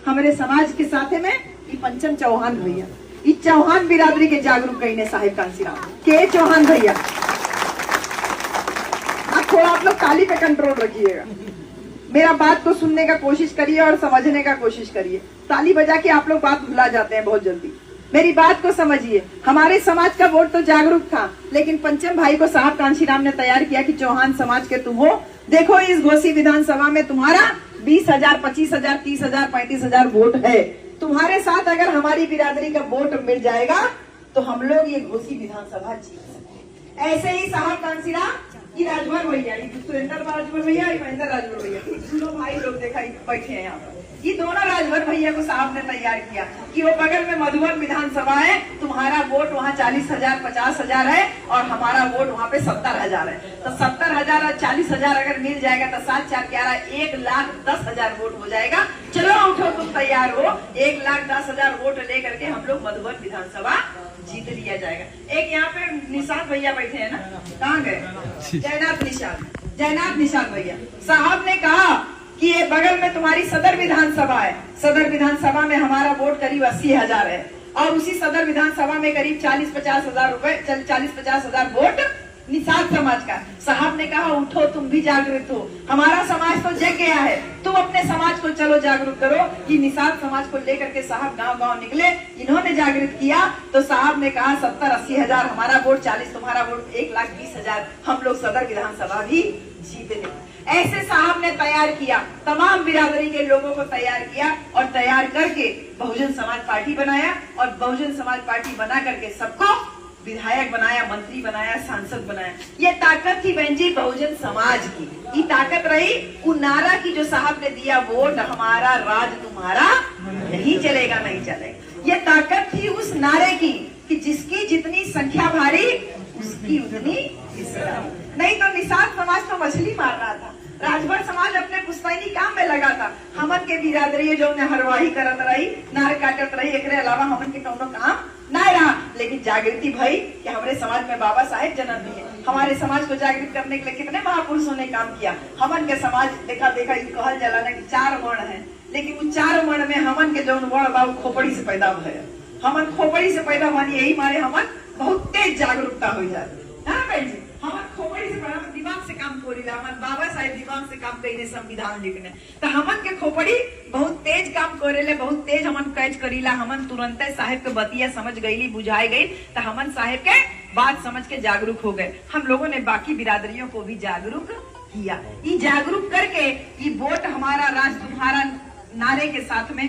हमारे समाज के साथ में ये पंचम चौहान भैया, ये चौहान बिरादरी के जागरूक कहीने साहिब कांसीराम के चौहान भैया। अब थोड़ा आप लोग ताली पे कंट्रोल रखिएगा, मेरा बात को सुनने का कोशिश करिए और समझने का कोशिश करिए। ताली बजा के आप लोग बात भुला जाते हैं बहुत जल्दी। मेरी बात को समझिए, हमारे समाज का वोट तो जागरूक था, लेकिन पंचम भाई को साहब कांशीराम ने तैयार किया कि चौहान समाज के तुम हो। देखो इस घोसी विधानसभा में तुम्हारा 20,000, 25,000, 30,000, 35,000 वोट है। तुम्हारे साथ अगर हमारी बिरादरी का वोट मिल जाएगा तो हम लोग ये घोसी विधानसभा जीत सकते हैं। ऐसे ही साहब कांशीराम की राजभर भैया, सुरेंद्र राजभर भैया, महेंद्र राजभर भैया, दोनों भाई लोग देखा बैठे हैं यहाँ पर। ये दोनों राजभर भैया को साहब ने तैयार किया कि वो बगल में मधुबन विधानसभा है, तुम्हारा वोट वहाँ 40,000, 50,000 है और हमारा वोट वहाँ पे 70,000 है। तो 70,000 और 40,000 अगर मिल जाएगा तो 7, 4, 11, 1,10,000 वोट हो जाएगा। चलो उठो, तुम तैयार हो? 1,10,000 वोट लेकर के हम लोग मधुबन विधानसभा जीत लिया जाएगा। एक यहाँ पे निशांत भैया बैठे हैं ना, कहाँ गए? जयनाथ निशांत भैया साहब ने कहा कि ये बगल में तुम्हारी सदर विधानसभा है, सदर विधानसभा में हमारा वोट करीब 80,000 है और उसी सदर विधानसभा में करीब 40-50,000 रुपए 40-50,000 वोट निषाद समाज का। साहब ने कहा उठो, तुम भी जागृत हो, हमारा समाज तो जग गया है, तुम अपने समाज को चलो जागरूक करो। कि निषाद समाज को लेकर के साहब गांव-गांव निकले, इन्होंने जागृत किया। तो साहब ने कहा 70-80,000 हमारा वोट, 40 तुम्हारा वोट, 1,20,000 हम लोग सदर विधानसभा भी जीत लेंगे। ऐसे साहब ने तैयार किया, तमाम बिरादरी के लोगों को तैयार किया और तैयार करके बहुजन समाज पार्टी बनाया और बहुजन समाज पार्टी बना करके सबको विधायक बनाया, मंत्री बनाया, सांसद बनाया। ये ताकत थी बहन जी बहुजन समाज की। ये ताकत रही वो नारा की जो साहब ने दिया, वोट हमारा राज तुम्हारा नहीं चलेगा, नहीं चलेगा। ये ताकत थी उस नारे की कि जिसकी जितनी संख्या भारी उसकी उतनी इज्जत। नहीं तो निषाद समाज तो मछली मार रहा था, राजभर समाज अपने पुश्तैनी काम में लगा था। हमन के बिरादरी जो हरवाही करत रही, नार काटत रही, एक अलावा हमन के कौनो काम ना रहा। लेकिन जागृति भाई कि हमारे समाज में बाबा साहेब जन्म दिए, हमारे समाज को जागृत करने के लिए कितने महापुरुषों ने काम किया। हमन के समाज देखा कहल जाला ना कि 4 वर्ण है, लेकिन वो 4 वर्ण में हमन के जो वर्ण बा खोपड़ी से पैदा भय, हमन खोपड़ी से पैदा हुआ, यही मारे हमन बहुत तेज जागरूकता हो जाती है। हमन खोपड़ी से पैदा, दिमाग से काम करीला, हमन बाबा साहेब दिमाग से काम करीने संविधान लिखने, तो हमन के खोपड़ी बहुत तेज काम करेले, बहुत तेज हमन कैच करीला। हमन तुरंत साहेब के बतिया समझ गईली, बुझाई गई, तो हमन साहेब के बात समझ के जागरूक हो गए। हम लोगों ने बाकी बिरादरियों को भी जागरूक किया। ये जागरूक करके ये वोट हमारा राज तुम्हारा नारे के साथ में